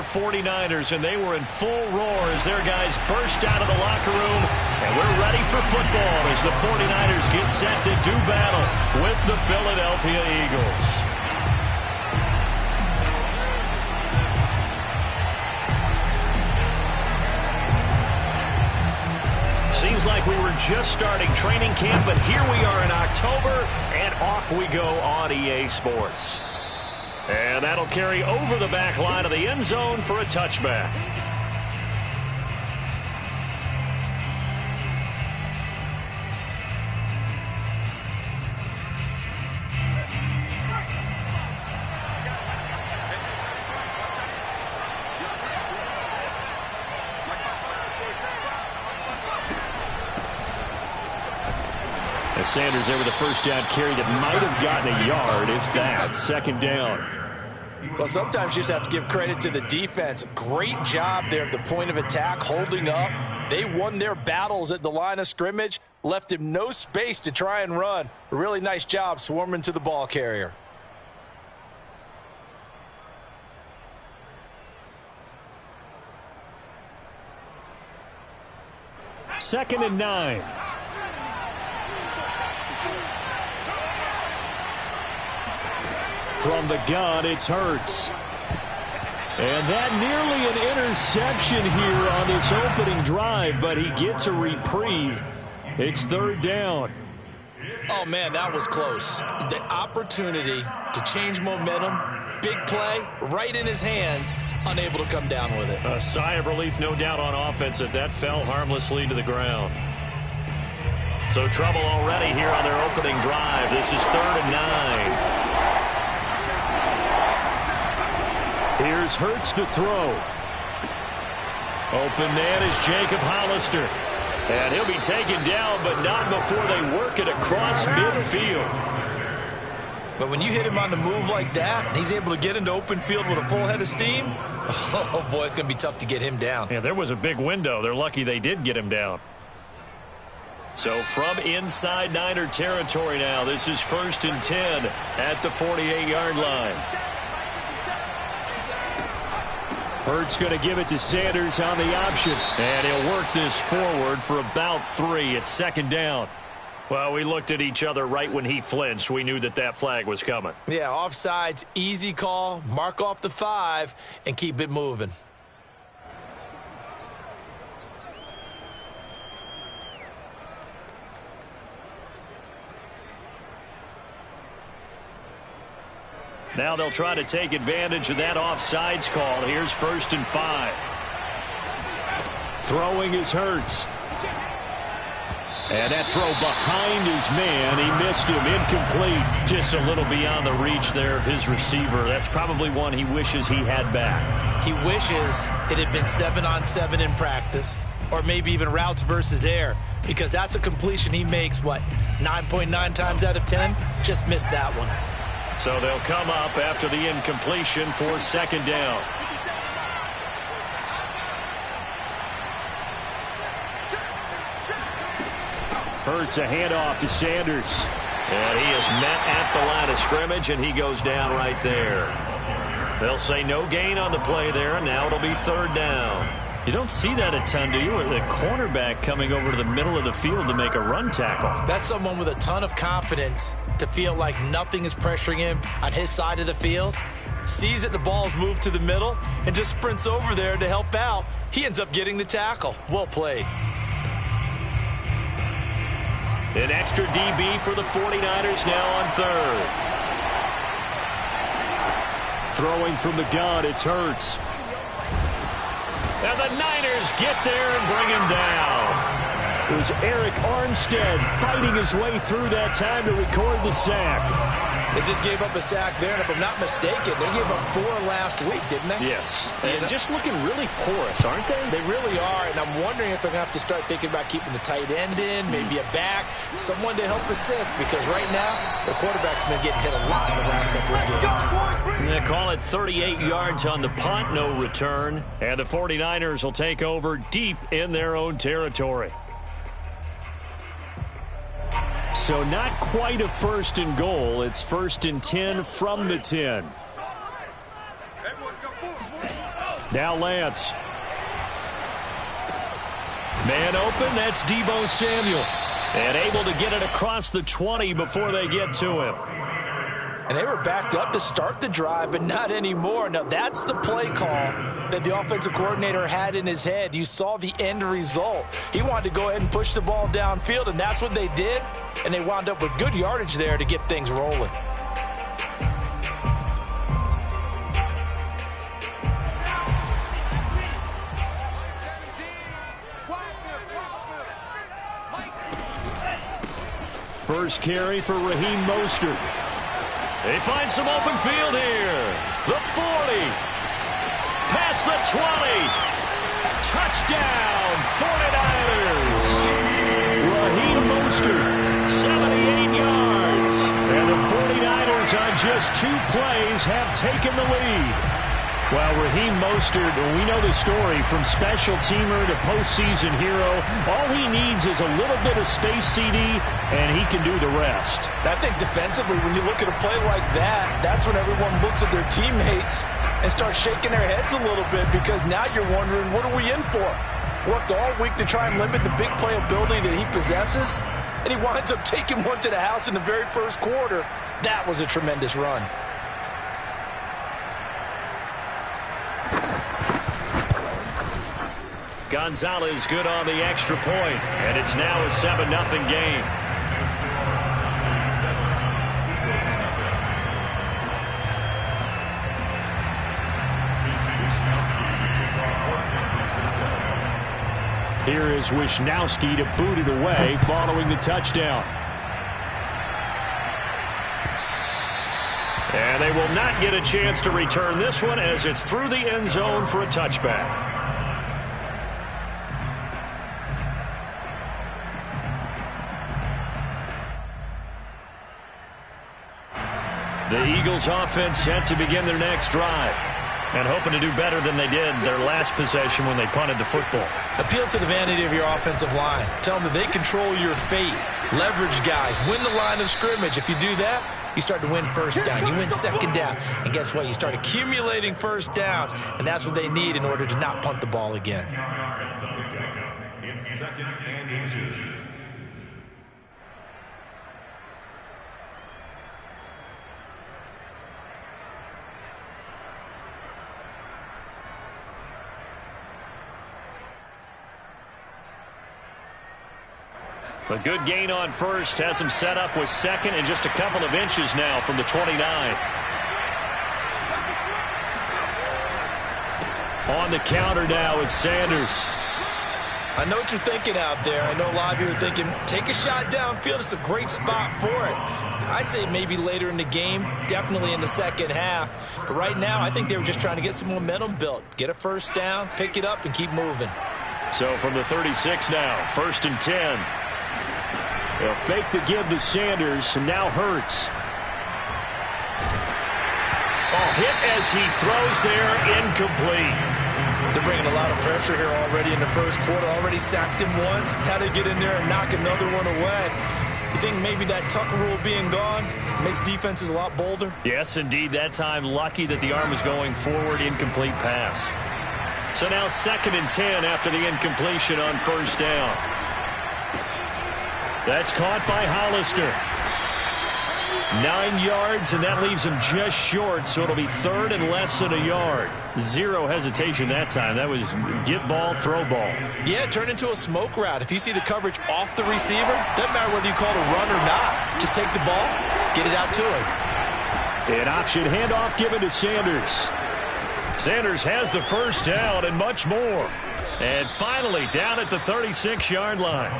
Denver 49ers, and they were in full roar as their guys burst out of the locker room. And we're ready for football as the 49ers get set to do battle with the Philadelphia Eagles. Seems like we were just starting training camp, but here we are in October, and off we go on EA Sports. And that'll carry over the back line of the end zone for a touchback. Sanders there with a first down carry that might have gotten a yard, if that. Second down. Well, sometimes you just have to give credit to the defense. Great job there at the point of attack, holding up. They won their battles at the line of scrimmage, left him no space to try and run. A really nice job swarming to the ball carrier. Second and 9. From the gun, it's Hurts. And that nearly an interception here on this opening drive, but he gets a reprieve. It's third down. Oh, man, that was close. The opportunity to change momentum, big play, right in his hands, unable to come down with it. A sigh of relief, no doubt, on offense that fell harmlessly to the ground. So trouble already here on their opening drive. This is third and 9. Here's Hurts to throw. Open man is Jacob Hollister. And he'll be taken down, but not before they work it across midfield. But when you hit him on the move like that, and he's able to get into open field with a full head of steam, oh, boy, it's going to be tough to get him down. Yeah, there was a big window. They're lucky they did get him down. So from inside Niner territory now, this is first and 10 at the 48-yard line. Hurts going to give it to Sanders on the option. And he'll work this forward for about 3 at second down. Well, we looked at each other right when he flinched. We knew that flag was coming. Yeah, offsides, easy call, mark off the 5, and keep it moving. Now they'll try to take advantage of that offsides call. Here's first and 5. Throwing is Hurts. And that throw behind his man. He missed him. Incomplete. Just a little beyond the reach there of his receiver. That's probably one he wishes he had back. He wishes it had been 7-on-7 in practice, or maybe even routes versus air, because that's a completion he makes, 9.9 times out of 10? Just missed that one. So they'll come up after the incompletion for second down. Hurts a handoff to Sanders. And he is met at the line of scrimmage, and he goes down right there. They'll say no gain on the play there, and now it'll be third down. You don't see that a ton, do you? Or the cornerback coming over to the middle of the field to make a run tackle. That's someone with a ton of confidence to feel like nothing is pressuring him on his side of the field. Sees that the ball's moved to the middle and just sprints over there to help out. He ends up getting the tackle. Well played. An extra DB for the 49ers now on third. Throwing from the gun, it's Hurts. And the Niners get there and bring him down. It was Eric Armstead fighting his way through that time to record the sack. They just gave up a sack there, and if I'm not mistaken, they gave up 4 last week, didn't they? Yes. And just looking really porous, aren't they? They really are, and I'm wondering if they're going to have to start thinking about keeping the tight end in, maybe a back, someone to help assist, because right now, the quarterback's been getting hit a lot in the last couple of games. They call it 38 yards on the punt, no return, and the 49ers will take over deep in their own territory. So not quite a first and goal. It's first and 10 from the 10. Now Lance. Man open, that's Deebo Samuel. And able to get it across the 20 before they get to him. And they were backed up to start the drive, but not anymore. Now, that's the play call that the offensive coordinator had in his head. You saw the end result. He wanted to go ahead and push the ball downfield, and that's what they did. And they wound up with good yardage there to get things rolling. First carry for Raheem Mostert. They find some open field here. The 40. Past the 20. Touchdown, 49ers. Raheem Mostert, 78 yards. And the 49ers on just 2 plays have taken the lead. Well, Raheem Mostert, we know the story, from special teamer to postseason hero. All he needs is a little bit of space, CD, and he can do the rest. I think defensively, when you look at a play like that, that's when everyone looks at their teammates and starts shaking their heads a little bit, because now you're wondering, what are we in for? Worked all week to try and limit the big play ability that he possesses, and he winds up taking one to the house in the very first quarter. That was a tremendous run. Gonzalez good on the extra point, and it's now a 7-0 game. Here is Wishnowsky to boot it away following the touchdown. And they will not get a chance to return this one, as it's through the end zone for a touchback. The Eagles offense set to begin their next drive, and hoping to do better than they did their last possession when they punted the football. Appeal to the vanity of your offensive line. Tell them that they control your fate. Leverage guys. Win the line of scrimmage. If you do that, you start to win first down. You win second down. And guess what? You start accumulating first downs, and that's what they need in order to not punt the ball again. In second and inches. A good gain on first has him set up with second and just a couple of inches now from the 29. On the counter now, it's Sanders. I know what you're thinking out there. I know a lot of you are thinking, take a shot downfield. It's a great spot for it. I'd say maybe later in the game, definitely in the second half. But right now, I think they were just trying to get some momentum built. Get a first down, pick it up, and keep moving. So from the 36 now, 1st and 10. They'll fake the give to Sanders, and now Hurts. Oh, hit as he throws there, incomplete. They're bringing a lot of pressure here already in the first quarter. Already sacked him once. How to get in there and knock another one away. You think maybe that Tucker rule being gone makes defenses a lot bolder? Yes, indeed. That time, lucky that the arm was going forward, incomplete pass. So now 2nd and 10 after the incompletion on first down. That's caught by Hollister. 9 yards, and that leaves him just short, so it'll be 3rd and less than a yard. Zero hesitation that time. That was get ball, throw ball. Yeah, it turned into a smoke route. If you see the coverage off the receiver, doesn't matter whether you call it a run or not. Just take the ball, get it out to him. An option handoff given to Sanders. Sanders has the first down and much more. And finally, down at the 36-yard line.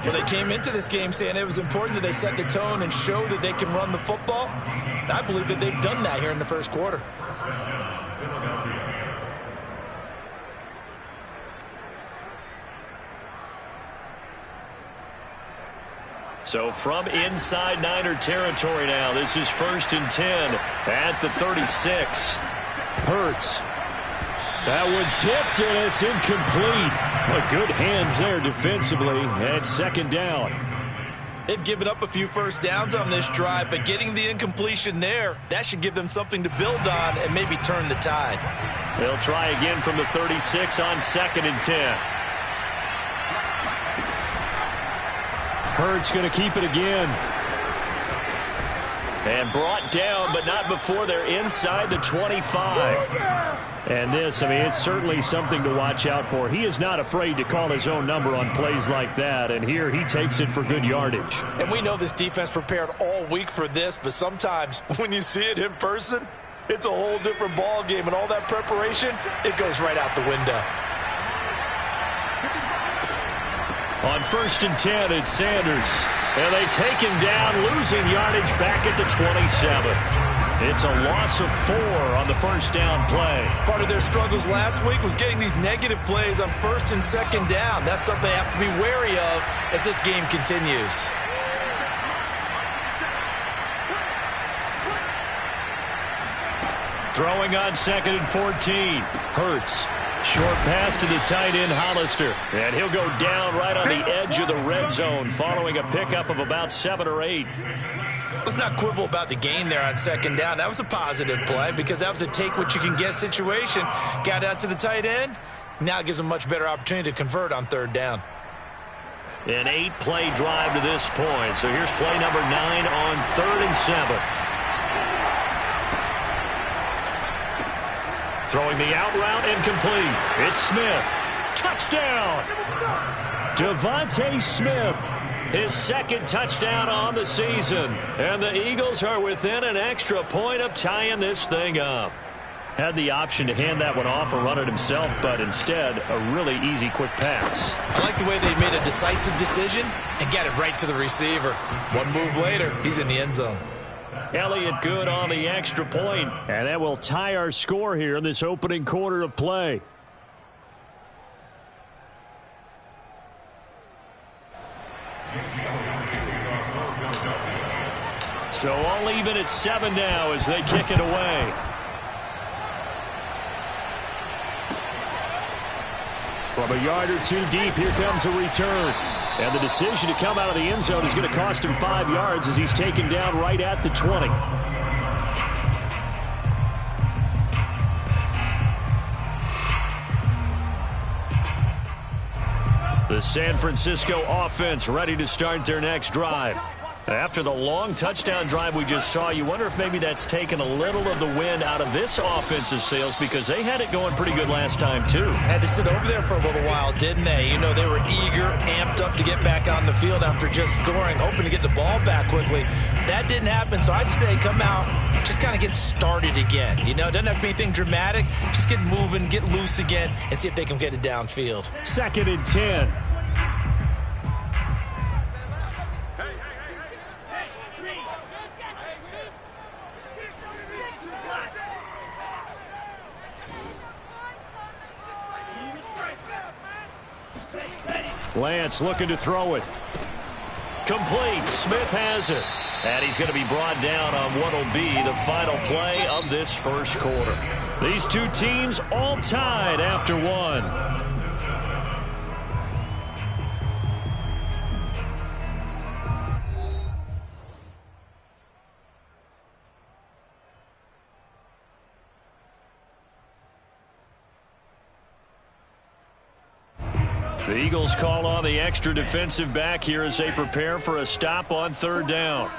Well, they came into this game saying it was important that they set the tone and show that they can run the football. And I believe that they've done that here in the first quarter. So from inside Niner territory now, this is 1st and 10 at the 36. Hurts. That one tipped, and it's incomplete. Well, good hands there defensively at 2nd down. They've given up a few first downs on this drive, but getting the incompletion there, that should give them something to build on and maybe turn the tide. They'll try again from the 36 on 2nd and 10. Hurts going to keep it again. And brought down, but not before they're inside the 25. And this, I mean, it's certainly something to watch out for. He is not afraid to call his own number on plays like that, and here he takes it for good yardage. And we know this defense prepared all week for this, but sometimes when you see it in person, it's a whole different ball game, and all that preparation, it goes right out the window. On 1st and 10, it's Sanders. And they take him down, losing yardage back at the 27. It's a loss of 4 on the first down play. Part of their struggles last week was getting these negative plays on 1st and 2nd down. That's something they have to be wary of as this game continues. Throwing on 2nd and 14. Hurts. Short pass to the tight end, Hollister. And he'll go down right on the edge of the red zone following a pickup of about 7 or 8. Let's not quibble about the gain there on 2nd down. That was a positive play because that was a take-what-you-can-get situation. Got out to the tight end. Now it gives them a much better opportunity to convert on 3rd down. An 8-play drive to this point. So here's play number 9 on 3rd and 7. Throwing the out route incomplete. It's Smith. Touchdown! Devontae Smith. His 2nd touchdown on the season. And the Eagles are within an extra point of tying this thing up. Had the option to hand that one off or run it himself, but instead, a really easy, quick pass. I like the way they made a decisive decision and got it right to the receiver. One move later, he's in the end zone. Elliott good on the extra point, and that will tie our score here in this opening quarter of play. So all even at 7 now as they kick it away. From a yard or 2 deep, here comes a return. And the decision to come out of the end zone is going to cost him 5 yards as he's taken down right at the 20. The San Francisco offense ready to start their next drive. After the long touchdown drive we just saw, you wonder if maybe that's taken a little of the wind out of this offense's sails because they had it going pretty good last time too. Had to sit over there for a little while, didn't they? You know, they were eager, amped up to get back on the field after just scoring, hoping to get the ball back quickly. That didn't happen, so I'd say come out, just kind of get started again. You know, it doesn't have to be anything dramatic. Just get moving, get loose again, and see if they can get it downfield. 2nd and 10. Lance looking to throw it. Complete. Smith has it. And he's going to be brought down on what will be the final play of this first quarter. These two teams all tied after 1. The Eagles call on the extra defensive back here as they prepare for a stop on 3rd down.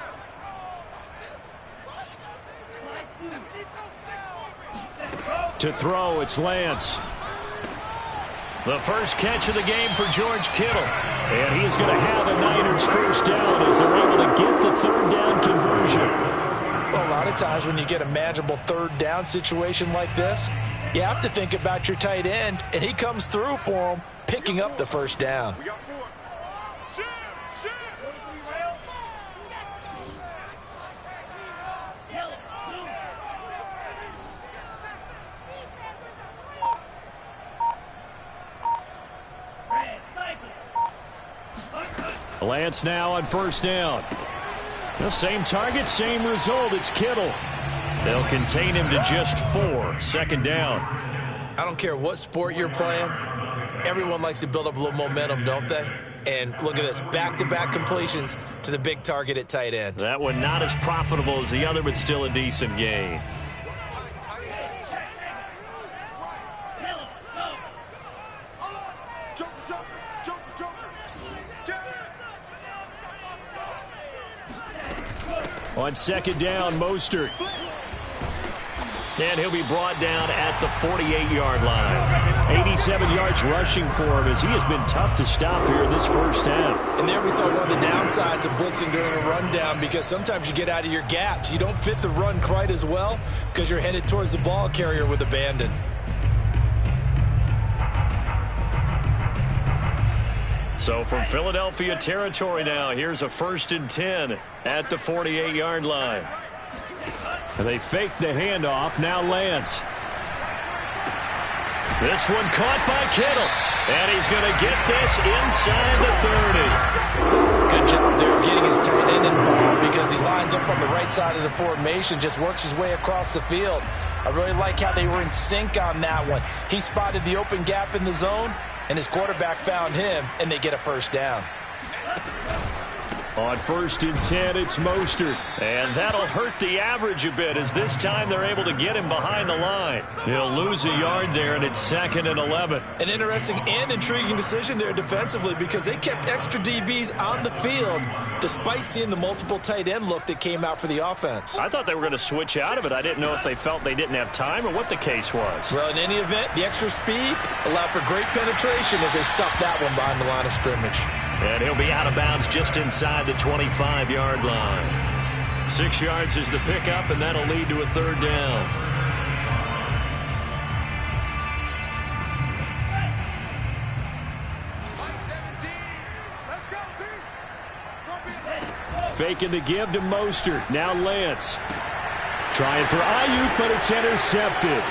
To throw, it's Lance. The first catch of the game for George Kittle. And he is going to have a Niners first down as they're able to get the 3rd down conversion. Well, a lot of times when you get a manageable 3rd down situation like this, you have to think about your tight end, and he comes through for him, picking up the first down. Lance now on 1st down. The same target, same result. It's Kittle. They'll contain him to just 4. 2nd down. I don't care what sport you're playing. Everyone likes to build up a little momentum, don't they? And look at this, back-to-back completions to the big target at tight end. That one not as profitable as the other, but still a decent gain. On second down, Mostert. And he'll be brought down at the 48-yard line. 87 yards rushing for him as he has been tough to stop here in this first half. And there we saw one of the downsides of blitzing during a rundown, because sometimes you get out of your gaps. You don't fit the run quite as well because you're headed towards the ball carrier with abandon. So from Philadelphia territory now, here's a 1st and 10 at the 48-yard line. And they fake the handoff. Now Lance. This one caught by Kittle. And he's going to get this inside the 30. Good job there of getting his tight end involved, because he lines up on the right side of the formation, just works his way across the field. I really like how they were in sync on that one. He spotted the open gap in the zone, and his quarterback found him, and they get a first down. On 1st and 10, it's Mostert. And that'll hurt the average a bit, as this time they're able to get him behind the line. He'll lose a yard there, and it's 2nd and 11. An interesting and intriguing decision there defensively, because they kept extra DBs on the field despite seeing the multiple tight end look that came out for the offense. I thought they were going to switch out of it. I didn't know if they felt they didn't have time or what the case was. Well, in any event, the extra speed allowed for great penetration as they stuffed that one behind the line of scrimmage. And he'll be out of bounds just inside the 25-yard line. 6 yards is the pickup, and that'll lead to a 3rd down. Faking the give to Mostert. Now Lance. Trying for Ayuk, but it's intercepted.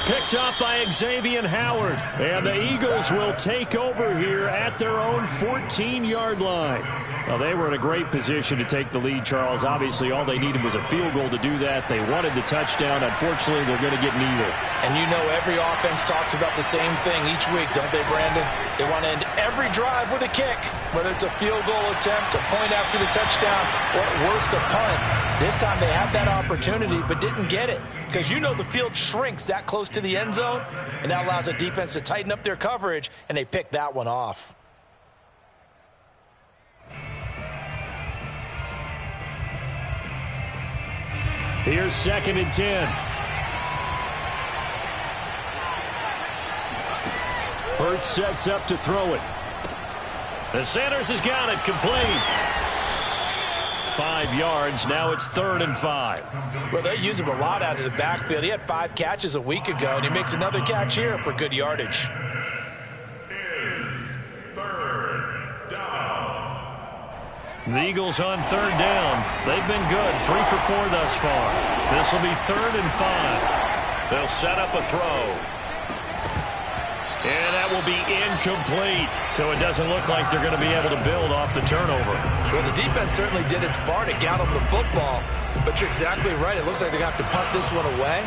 Picked up by Xavier Howard. And the Eagles will take over here at their own 14-yard line. Well, they were in a great position to take the lead, Charles. Obviously, all they needed was a field goal to do that. They wanted the touchdown. Unfortunately, they're going to get neither. And you know every offense talks about the same thing each week, don't they, Brandon? They want to end every drive with a kick, whether it's a field goal attempt, a point after the touchdown, or at worst, a punt. This time they had that opportunity but didn't get it, because you know the field shrinks that close to the end zone, and that allows the defense to tighten up their coverage, and they pick that one off. Here's 2nd and 10. Hurts sets up to throw it. The Sanders has got it, complete. 5 yards. Now it's 3rd and 5. Well, they use him a lot out of the backfield. He had 5 catches a week ago, and he makes another catch here for good yardage. The Eagles on 3rd down. They've been good. 3 for 4 thus far. This will be 3rd and 5. They'll set up a throw. And that will be incomplete. So it doesn't look like they're going to be able to build off the turnover. Well, the defense certainly did its part to get them the football. But you're exactly right. It looks like they're going to have to punt this one away.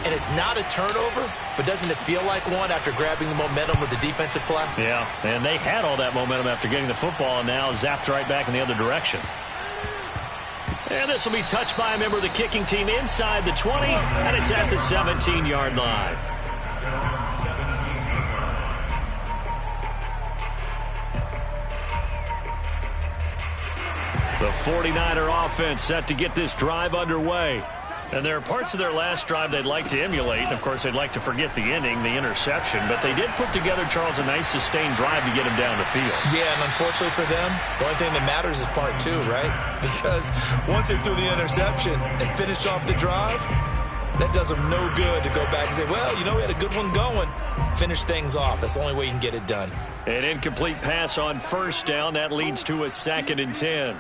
And it's not a turnover, but doesn't it feel like one after grabbing the momentum with the defensive play? Yeah, and they had all that momentum after getting the football, and now zapped right back in the other direction. And this will be touched by a member of the kicking team inside the 20, and it's at the 17-yard line. The 49er offense set to get this drive underway. And there are parts of their last drive they'd like to emulate. And, of course, they'd like to forget the ending, the interception. But they did put together, Charles, a nice sustained drive to get him down the field. Yeah, and unfortunately for them, the only thing that matters is part 2, right? Because once they threw the interception and finished off the drive, that does them no good to go back and say, well, you know, we had a good one going. Finish things off. That's the only way you can get it done. An incomplete pass on 1st down. That leads to a 2nd and 10.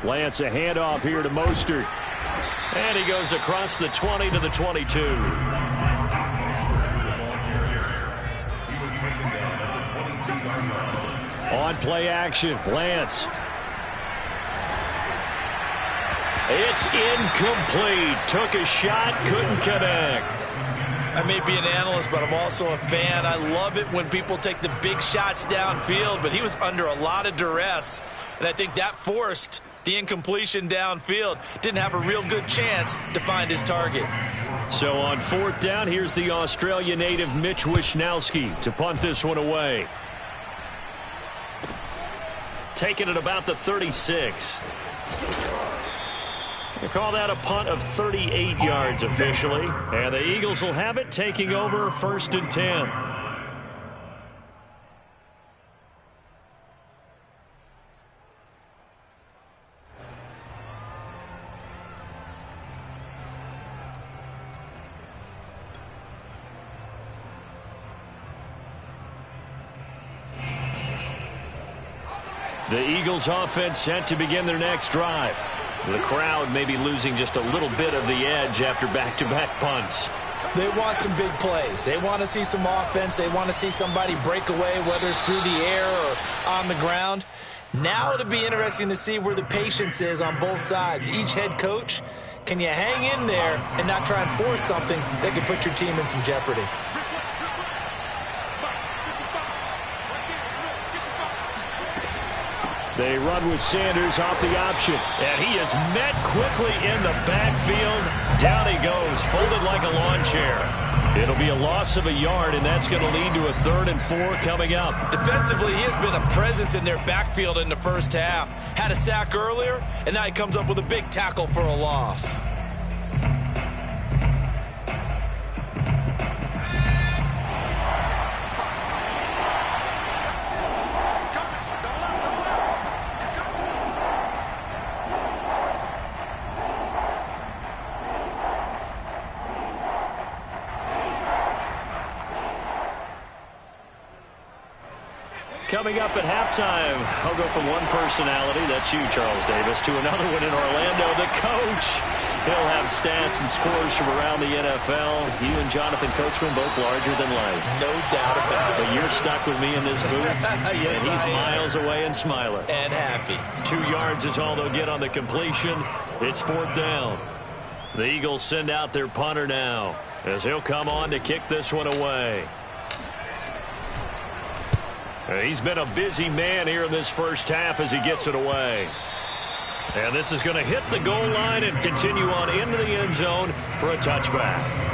Lance a handoff here to Mostert. And he goes across the 20 to the 22. On play action, Lance. It's incomplete. Took a shot, couldn't connect. I may be an analyst, but I'm also a fan. I love it when people take the big shots downfield, but he was under a lot of duress, and I think that forced the incompletion downfield. Didn't have a real good chance to find his target. So on 4th down, here's the Australia native Mitch Wishnowsky to punt this one away. Taking it about the 36. They call that a punt of 38 yards officially. And the Eagles will have it, taking over 1st and 10. The Eagles offense set to begin their next drive. The crowd may be losing just a little bit of the edge after back-to-back punts. They want some big plays. They want to see some offense. They want to see somebody break away, whether it's through the air or on the ground. Now it'll be interesting to see where the patience is on both sides. Each head coach, can you hang in there and not try and force something that could put your team in some jeopardy? They run with Sanders off the option. And he is met quickly in the backfield. Down he goes, folded like a lawn chair. It'll be a loss of a yard, and that's going to lead to a 3rd and 4 coming up. Defensively, he has been a presence in their backfield in the first half. Had a sack earlier, and now he comes up with a big tackle for a loss. Coming up at halftime, I'll go from one personality, that's you, Charles Davis, to another one in Orlando, the coach. He'll have stats and scores from around the NFL. You and Jonathan Coachman, both larger than life. No doubt about it. But you're stuck with me in this booth, yes, and he's miles away and smiling. And happy. 2 yards is all they'll get on the completion. It's 4th down. The Eagles send out their punter now, as he'll come on to kick this one away. He's been a busy man here in this first half as he gets it away. And this is going to hit the goal line and continue on into the end zone for a touchback.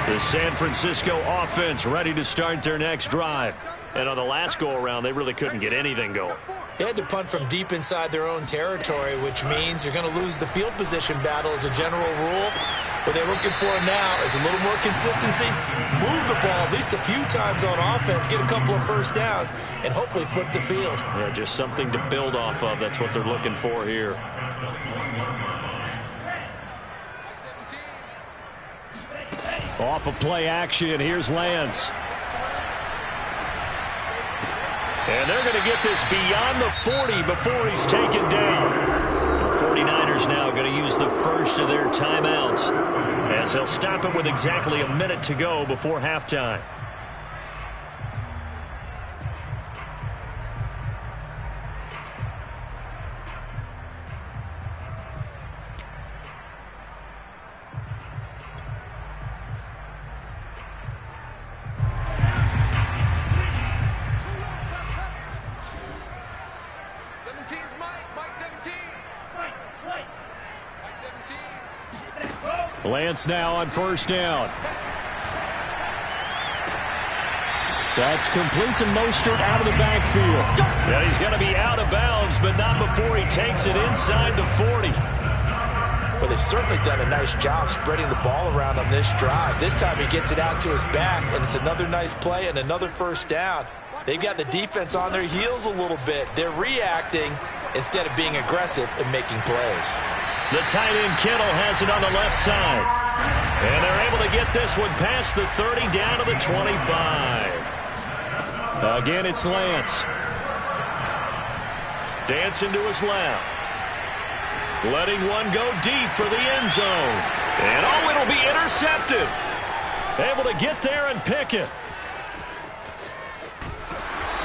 The San Francisco offense ready to start their next drive. And on the last go-around, they really couldn't get anything going. They had to punt from deep inside their own territory, which means you're going to lose the field position battle as a general rule. What they're looking for now is a little more consistency, move the ball at least a few times on offense, get a couple of first downs, and hopefully flip the field. Yeah, just something to build off of. That's what they're looking for here. Off of play action, here's Lance. And they're going to get this beyond the 40 before he's taken down. The 49ers now going to use the first of their timeouts, as they'll stop it with exactly a minute to go before halftime. Lance now on first down. That's complete to Mostert out of the backfield. Yeah, he's going to be out of bounds, but not before he takes it inside the 40. Well, they've certainly done a nice job spreading the ball around on this drive. This time he gets it out to his back, and it's another nice play and another first down. They've got the defense on their heels a little bit. They're reacting instead of being aggressive and making plays. The tight end Kittle has it on the left side. And they're able to get this one past the 30 down to the 25. Again, it's Lance. Dancing to his left. Letting one go deep for the end zone. And oh, it'll be intercepted. Able to get there and pick it.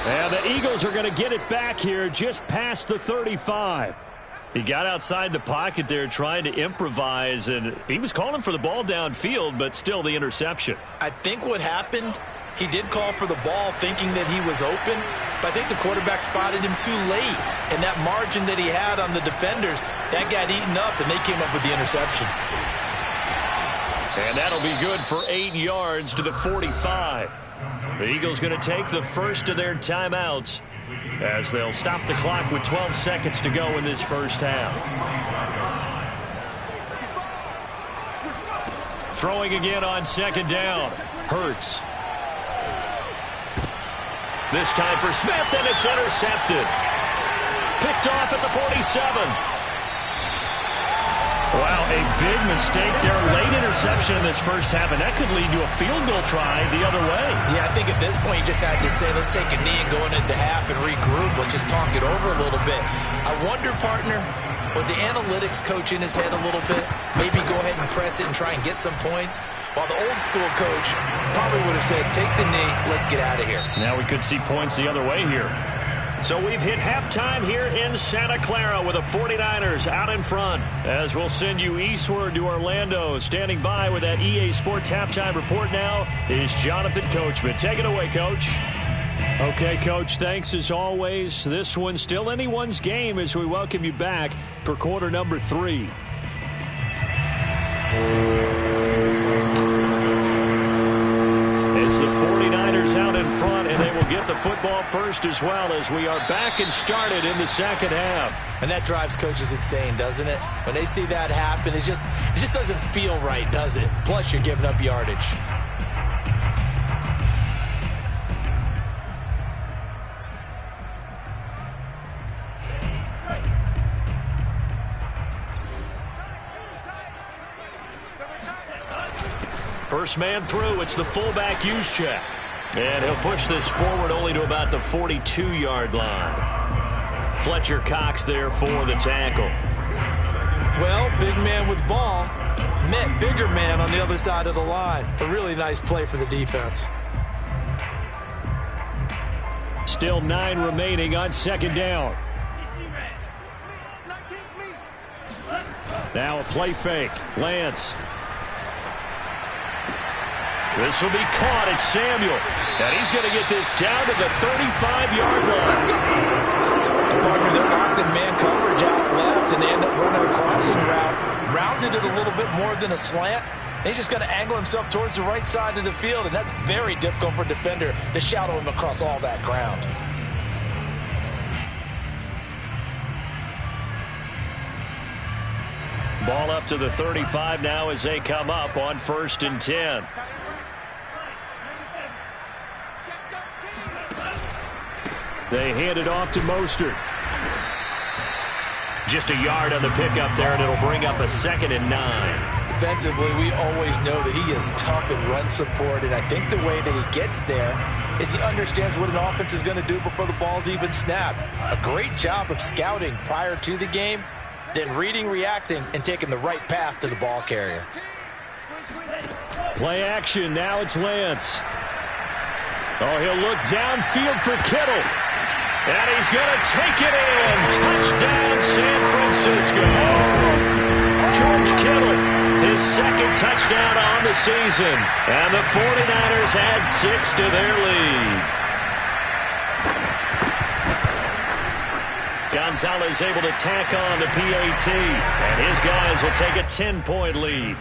And the Eagles are going to get it back here just past the 35. He got outside the pocket there trying to improvise, and he was calling for the ball downfield, but still the interception. I think what happened, he did call for the ball thinking that he was open, but I think the quarterback spotted him too late. And that margin that he had on the defenders, that got eaten up, and they came up with the interception. And that'll be good for 8 yards to the 45. The Eagles going to take the first of their timeouts as they'll stop the clock with 12 seconds to go in this first half. Throwing again on second down. Hurts. This time for Smith, and it's intercepted. Picked off at the 47. Wow, a big mistake there. Late interception in this first half, and that could lead to a field goal try the other way. Yeah, I think at this point you just had to say, let's take a knee and go into half and regroup. Let's just talk it over a little bit. I wonder, partner, was the analytics coach in his head a little bit? Maybe go ahead and press it and try and get some points? While the old school coach probably would have said, take the knee, let's get out of here. Now we could see points the other way here. So we've hit halftime here in Santa Clara with the 49ers out in front. As we'll send you eastward to Orlando. Standing by with that EA Sports halftime report now is Jonathan Coachman. Take it away, Coach. Okay, Coach, thanks as always. This one's still anyone's game as we welcome you back for quarter number 3. It's the 49ers out in front, and they will get the football first as well as we are back and started in the second half. And that drives coaches insane, doesn't it? When they see that happen, it just doesn't feel right, does it? Plus, you're giving up yardage. First man through, it's the fullback Juszczyk. And he'll push this forward only to about the 42-yard line. Fletcher Cox there for the tackle. Well, big man with ball met bigger man on the other side of the line. A really nice play for the defense. Still 9 remaining on second down. Now a play fake. Lance. This will be caught. It's Samuel. And he's going to get this down to the 35-yard line. Partner, they're locked in man coverage out left, and they end up running a crossing route. Rounded it a little bit more than a slant. And he's just going to angle himself towards the right side of the field, and that's very difficult for a defender to shadow him across all that ground. Ball up to the 35 now as they come up on 1st and 10. They hand it off to Mostert. Just a yard on the pickup there, and it'll bring up a 2nd and 9. Defensively, we always know that he is tough in run support, and I think the way that he gets there is he understands what an offense is going to do before the ball's even snapped. A great job of scouting prior to the game, then reading, reacting, and taking the right path to the ball carrier. Play action. Now it's Lance. Oh, he'll look downfield for Kittle. And he's going to take it in. Touchdown, San Francisco. George Kittle, his 2nd touchdown on the season. And the 49ers add 6 to their lead. Gonzalez able to tack on the PAT. And his guys will take a 10-point lead.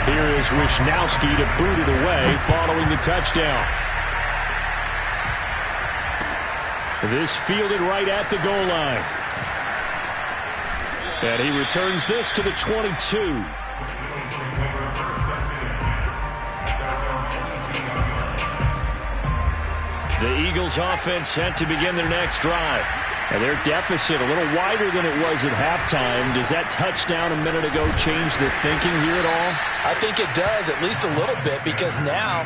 Here is Wisnowski to boot it away following the touchdown. This fielded right at the goal line. And he returns this to the 22. The Eagles offense set to begin their next drive. And their deficit a little wider than it was at halftime. Does that touchdown a minute ago change the thinking here at all? I think it does, at least a little bit, because now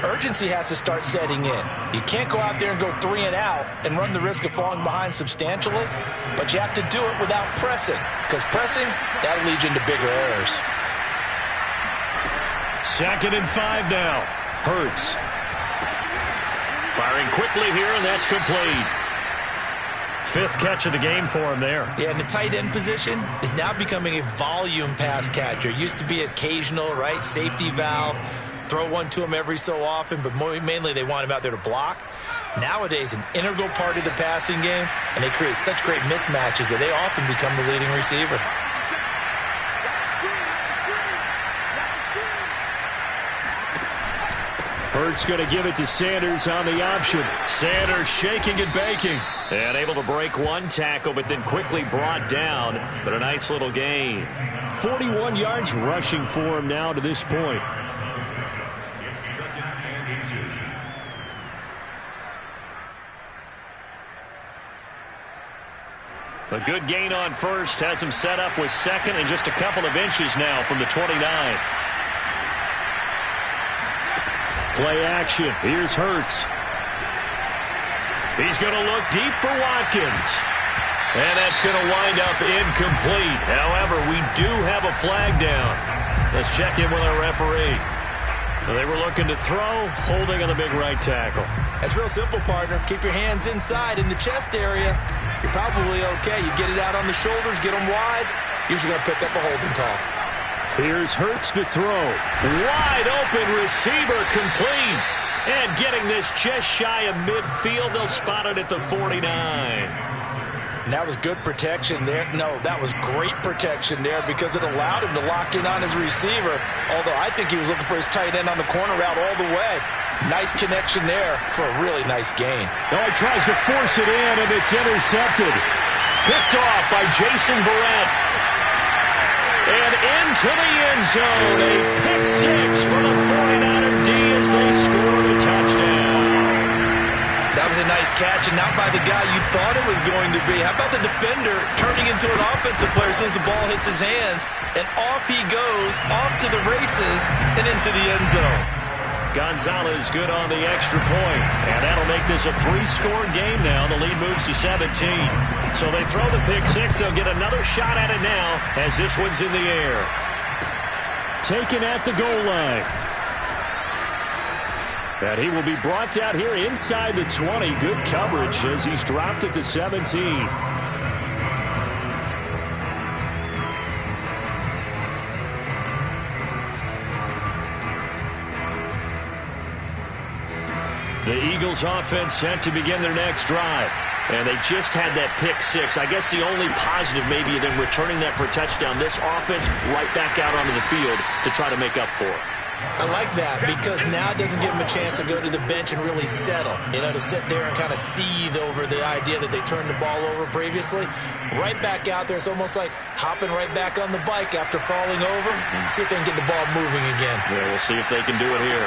urgency has to start setting in. You can't go out there and go 3 and out and run the risk of falling behind substantially, but you have to do it without pressing, because pressing, that'll lead you into bigger errors. 2nd and 5 now. Hurts. Firing quickly here, and that's complete. 5th catch of the game for him there. Yeah, and the tight end position is now becoming a volume pass catcher. Used to be occasional, right? Safety valve. Throw one to him every so often, but mainly they want him out there to block. Nowadays, an integral part of the passing game, and they create such great mismatches that they often become the leading receiver. Hurts going to give it to Sanders on the option. Sanders shaking and baking. And able to break one tackle, but then quickly brought down. But a nice little gain. 41 yards rushing for him now to this point. A good gain on first. Has him set up with 2nd and just a couple of inches now from the 29. Play action. Here's Hurts. He's going to look deep for Watkins. And that's going to wind up incomplete. However, we do have a flag down. Let's check in with our referee. They were looking to throw, holding on the big right tackle. That's real simple, partner. Keep your hands inside in the chest area. You're probably okay. You get it out on the shoulders, get them wide. Usually going to pick up a holding call. Here's Hurts to throw. Wide open receiver, complete. And getting this just shy of midfield. They'll spot it at the 49. And that was good protection there. No, that was great protection there because it allowed him to lock in on his receiver. Although I think he was looking for his tight end on the corner route all the way. Nice connection there for a really nice gain. Oh, he tries to force it in, and it's intercepted. Picked off by Jason Verrett. And into the end zone. A pick 6 for the 49er D as they score a touchdown. That was a nice catch, and not by the guy you thought it was going to be. How about the defender turning into an offensive player as soon as the ball hits his hands, and off he goes, off to the races, and into the end zone. Gonzalez good on the extra point, and that'll make this a 3-score game now. The lead moves to 17. So they throw the pick 6. They'll get another shot at it now as this one's in the air. Taken at the goal line. And he will be brought down here inside the 20. Good coverage as he's dropped at the 17. The Eagles offense set to begin their next drive. And they just had that pick 6. I guess the only positive maybe than returning that for a touchdown. This offense right back out onto the field to try to make up for it. I like that because now it doesn't give them a chance to go to the bench and really settle. You know, to sit there and kind of seethe over the idea that they turned the ball over previously. Right back out there. It's almost like hopping right back on the bike after falling over. See if they can get the ball moving again. Yeah, we'll see if they can do it here.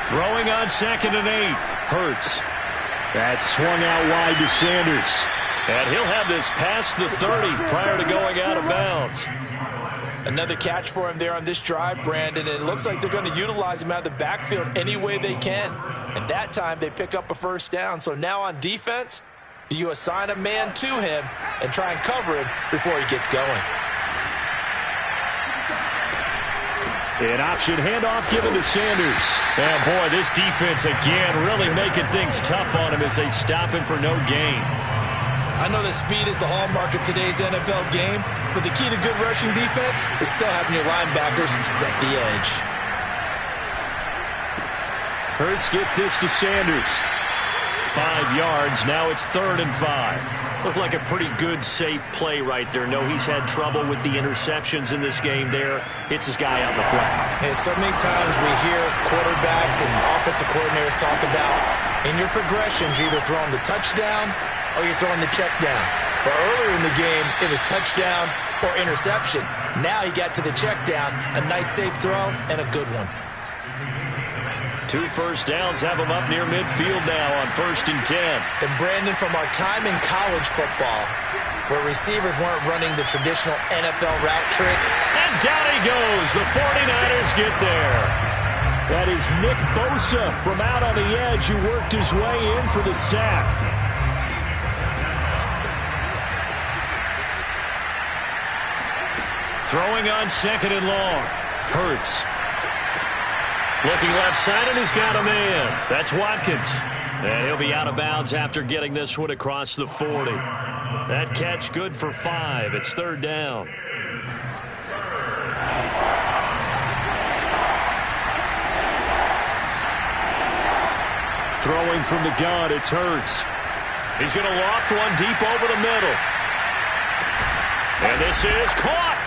Throwing on 2nd and 8. Hurts. That's swung out wide to Sanders. And he'll have this past the 30 prior to going out of bounds. Another catch for him there on this drive, Brandon. And it looks like they're going to utilize him out of the backfield any way they can. And that time they pick up a first down. So now on defense, do you assign a man to him and try and cover him before he gets going? An option handoff given to Sanders. And boy, this defense again really making things tough on him as they stop him for no gain. I know that speed is the hallmark of today's NFL game, but the key to good rushing defense is still having your linebackers set the edge. Hurts gets this to Sanders. 5 yards. Now it's 3rd and 5. Looked like a pretty good, safe play right there. No, he's had trouble with the interceptions in this game there. Hits his guy out in the flat. Yeah, so many times we hear quarterbacks and offensive coordinators talk about in your progressions, you're either throwing the touchdown or you're throwing the check down. But earlier in the game, it was touchdown or interception. Now he got to the check down, a nice safe throw, and a good one. 2 first downs have him up near midfield now on 1st and 10. And Brandon, from our time in college football, where receivers weren't running the traditional NFL route trick. And down he goes. The 49ers get there. That is Nick Bosa from out on the edge who worked his way in for the sack. Throwing on second and long. Hurts. Looking left side, and he's got a man. That's Watkins. And he'll be out of bounds after getting this one across the 40. That catch good for 5. It's third down. Throwing from the gun, it's Hurts. He's going to loft one deep over the middle. And this is caught.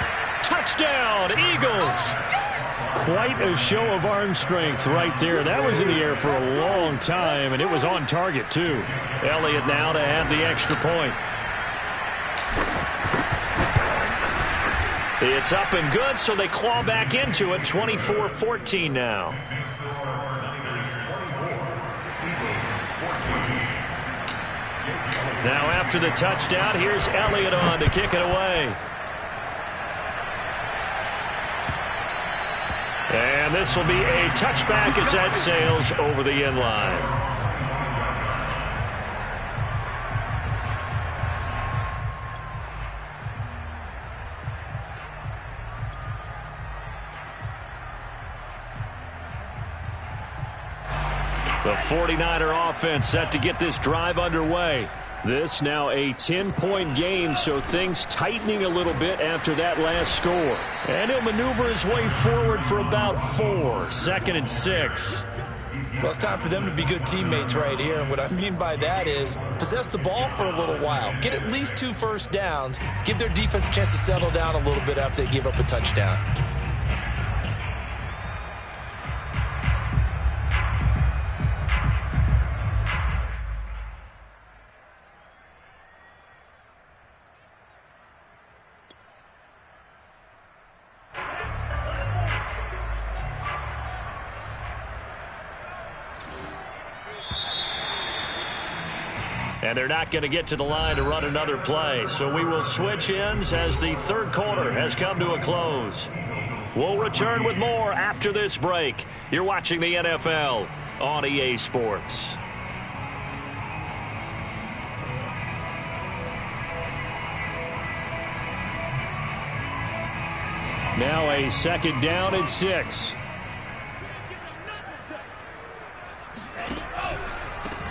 Touchdown, Eagles. Quite a show of arm strength right there. That was in the air for a long time, and it was on target, too. Elliott now to add the extra point. It's up and good, so they claw back into it. 24-14 now. Now after the touchdown, here's Elliott on to kick it away. And this will be a touchback as that sails over the end line. The 49er offense set to get this drive underway. This now a 10-point game, so things tightening a little bit after that last score. And he'll maneuver his way forward for about 4. Second and 6. Well, it's time for them to be good teammates right here. And what I mean by that is possess the ball for a little while. Get at least 2 first downs. Give their defense a chance to settle down a little bit after they give up a touchdown. And they're not going to get to the line to run another play. So we will switch ends as the third quarter has come to a close. We'll return with more after this break. You're watching the NFL on EA Sports. Now a second down and 6.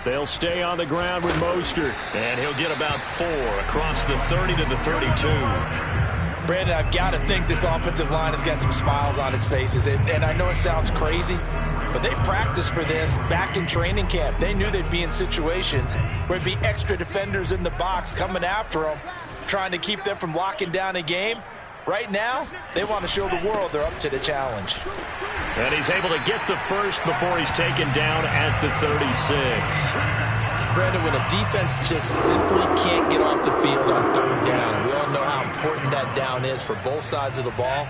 They'll stay on the ground with Mostert, and he'll get about 4 across the 30 to the 32. Brandon, I've got to think this offensive line has got some smiles on its faces. And I know it sounds crazy, but they practiced for this back in training camp. They knew they'd be in situations where there'd be extra defenders in the box coming after them, trying to keep them from locking down a game. Right now, they want to show the world they're up to the challenge. And he's able to get the first before he's taken down at the 36. Brandon, when a defense just simply can't get off the field on third down, and we all know how important that down is for both sides of the ball,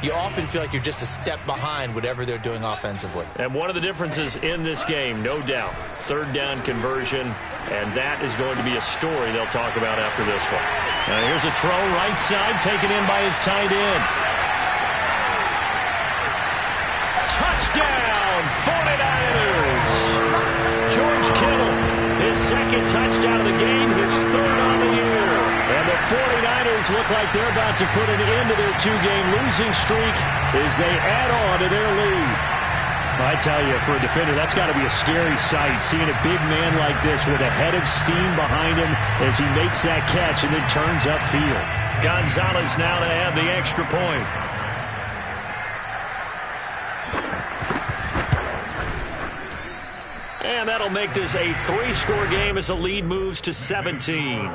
you often feel like you're just a step behind whatever they're doing offensively. And one of the differences in this game, no doubt, third down conversion, and that is going to be a story they'll talk about after this one. Now here's a throw right side, taken in by his tight end. Touchdown, 49ers! George Kittle, his second touchdown of the game, his third on the year. And the 49ers look like they're about to put an end to their 2-game losing streak as they add on to their lead. I tell you, for a defender, that's got to be a scary sight, seeing a big man like this with a head of steam behind him as he makes that catch and then turns upfield. Gonzalez now to add the extra point. And that'll make this a 3-score game as the lead moves to 17.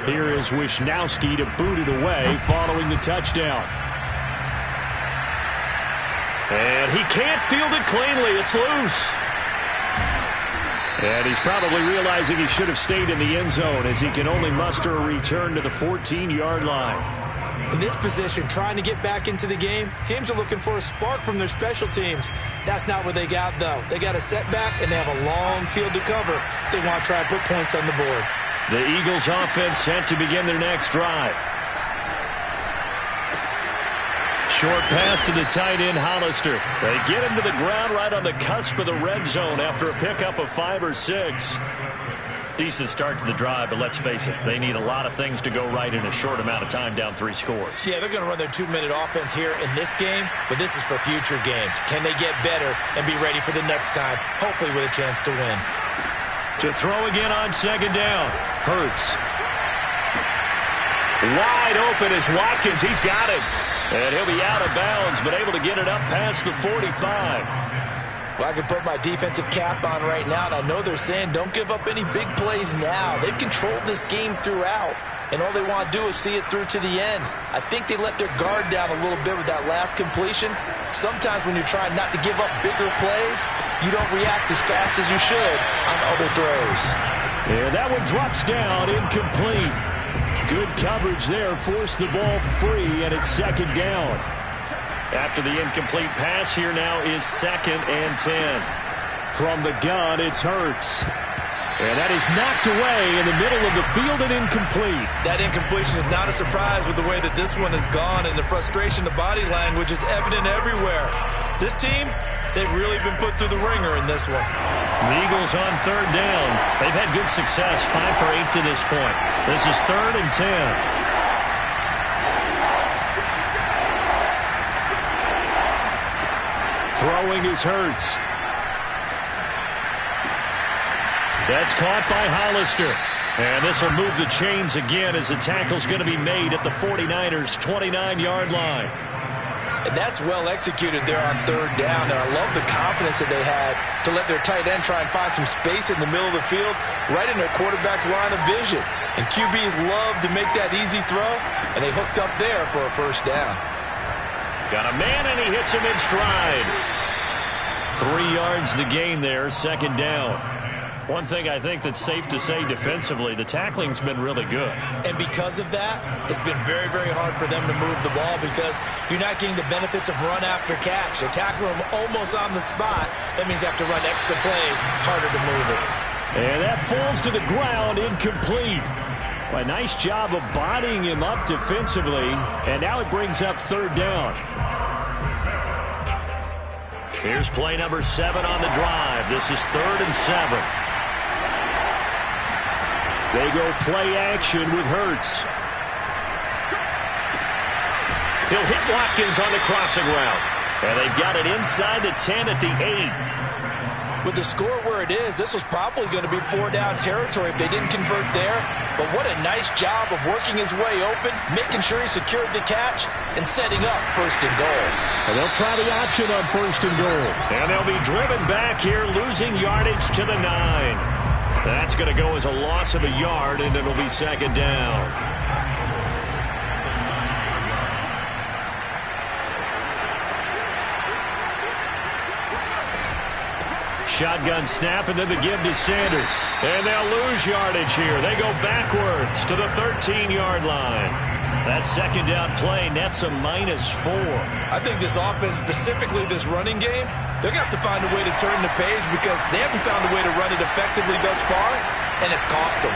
Here is Wishnowsky to boot it away following the touchdown. And he can't field it cleanly. It's loose. And he's probably realizing he should have stayed in the end zone as he can only muster a return to the 14-yard line. In this position, trying to get back into the game, teams are looking for a spark from their special teams. That's not what they got, though. They got a setback, and they have a long field to cover if they want to try and put points on the board. The Eagles offense set to begin their next drive. Short pass to the tight end, Hollister. They get him to the ground right on the cusp of the red zone after a pickup of 5 or 6. Decent start to the drive, but let's face it, they need a lot of things to go right in a short amount of time down 3 scores. Yeah, they're going to run their 2-minute offense here in this game, but this is for future games. Can they get better and be ready for the next time, hopefully with a chance to win? To throw again on second down. Hurts. Wide open is Watkins. He's got it. And he'll be out of bounds, but able to get it up past the 45. Well, I can put my defensive cap on right now, and I know they're saying don't give up any big plays now. They've controlled this game throughout, and all they want to do is see it through to the end. I think they let their guard down a little bit with that last completion. Sometimes when you're trying not to give up bigger plays, you don't react as fast as you should on other throws. Yeah, that one drops down, incomplete. Good coverage there, forced the ball free, and it's second down. After the incomplete pass, here now is 2nd and 10. From the gun, it's Hurts. And that is knocked away in the middle of the field and incomplete. That incompletion is not a surprise with the way that this one has gone, and the frustration, the body language is evident everywhere. This team, they've really been put through the ringer in this one. The Eagles on 3rd down. They've had good success, 5 for 8 to this point. This is 3rd and 10. Throwing is Hurts. That's caught by Hollister. And this will move the chains again as the tackle's going to be made at the 49ers' 29-yard line. And that's well executed there on 3rd down. And I love the confidence that they had to let their tight end try and find some space in the middle of the field, right in their quarterback's line of vision. And QBs love to make that easy throw, and they hooked up there for a 1st down. Got a man, and he hits him in stride. 3 yards the gain there, 2nd down. One thing I think that's safe to say defensively, the tackling's been really good. And because of that, it's been very, very hard for them to move the ball because you're not getting the benefits of run after catch. They tackle him almost on the spot. That means they have to run extra plays, harder to move it. And that falls to the ground, incomplete. A nice job of bodying him up defensively, and now it brings up 3rd down. Here's play number 7 on the drive. This is 3rd and 7. They go play action with Hurts. He'll hit Watkins on the crossing route. And they've got it inside the 10 at the 8. With the score where it is, this was probably going to be 4-down territory if they didn't convert there. But what a nice job of working his way open, making sure he secured the catch, and setting up 1st and goal. And they'll try the option on 1st and goal. And they'll be driven back here, losing yardage to the 9. That's going to go as a loss of a yard, and it'll be 2nd down. Shotgun snap, and then the give to Sanders. And they'll lose yardage here. They go backwards to the 13-yard line. That 2nd down play nets a -4. I think this offense, specifically this running game, they're going to have to find a way to turn the page because they haven't found a way to run it effectively thus far, and it's cost them.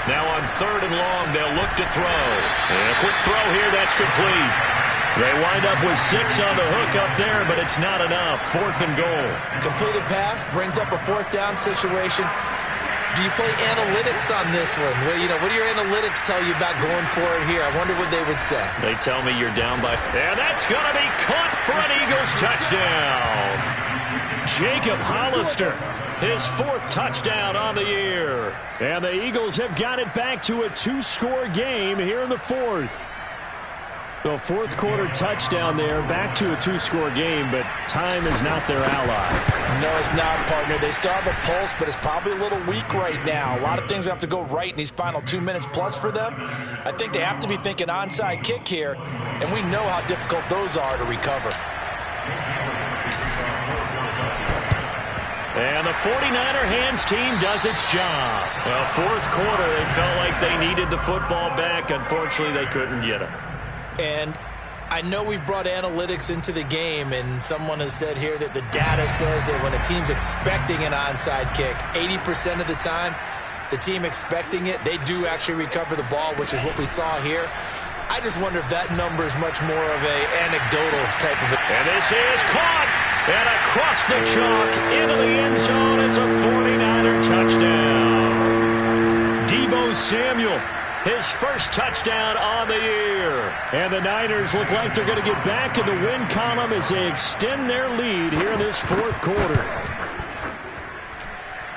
Now on 3rd and long, they'll look to throw. And a quick throw here, that's complete. They wind up with 6 on the hook up there, but it's not enough. 4th and goal. Completed pass brings up a 4th down situation. Do you play analytics on this one? Well, what do your analytics tell you about going for it here? I wonder what they would say. They tell me you're down by... And that's going to be caught for an Eagles touchdown. Jacob Hollister, his 4th touchdown on the year. And the Eagles have got it back to a 2-score game here in the 4th. The 4th quarter touchdown there, back to a 2-score game, but time is not their ally. No, it's not, partner. They still have a pulse, but it's probably a little weak right now. A lot of things have to go right in these final 2 minutes plus for them. I think they have to be thinking onside kick here, and we know how difficult those are to recover. And the 49er hands team does its job. Well, 4th quarter, they felt like they needed the football back. Unfortunately, they couldn't get it. And I know we've brought analytics into the game, and someone has said here that the data says that when a team's expecting an onside kick, 80% of the time, the team expecting it, they do actually recover the ball, which is what we saw here. I just wonder if that number is much more of an anecdotal type of it. And this is caught, and across the chalk into the end zone. It's a 49er touchdown. Deebo Samuel, his first touchdown on the year. And the Niners look like they're going to get back in the win column as they extend their lead here in this fourth quarter.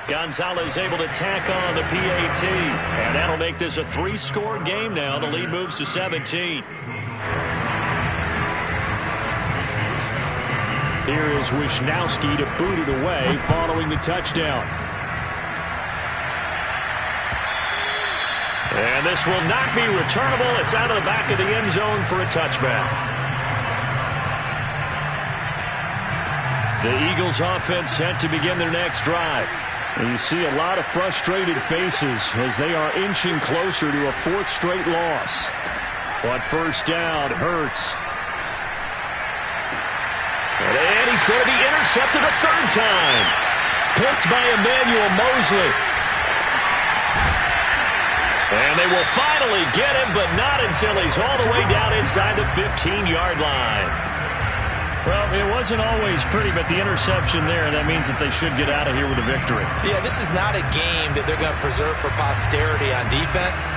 Gonzalez able to tack on the PAT, and that'll make this a 3-score game now. The lead moves to 17. Here is Wisnowski to boot it away following the touchdown. And this will not be returnable. It's out of the back of the end zone for a touchback. The Eagles offense set to begin their next drive. And you see a lot of frustrated faces as they are inching closer to a 4th straight loss. But first down, Hurts. And he's going to be intercepted a 3rd time. Picked by Emmanuel Mosley. And they will finally get him, but not until he's all the way down inside the 15-yard line. Well, it wasn't always pretty, but the interception there, that means that they should get out of here with a victory. Yeah, this is not a game that they're going to preserve for posterity on defense.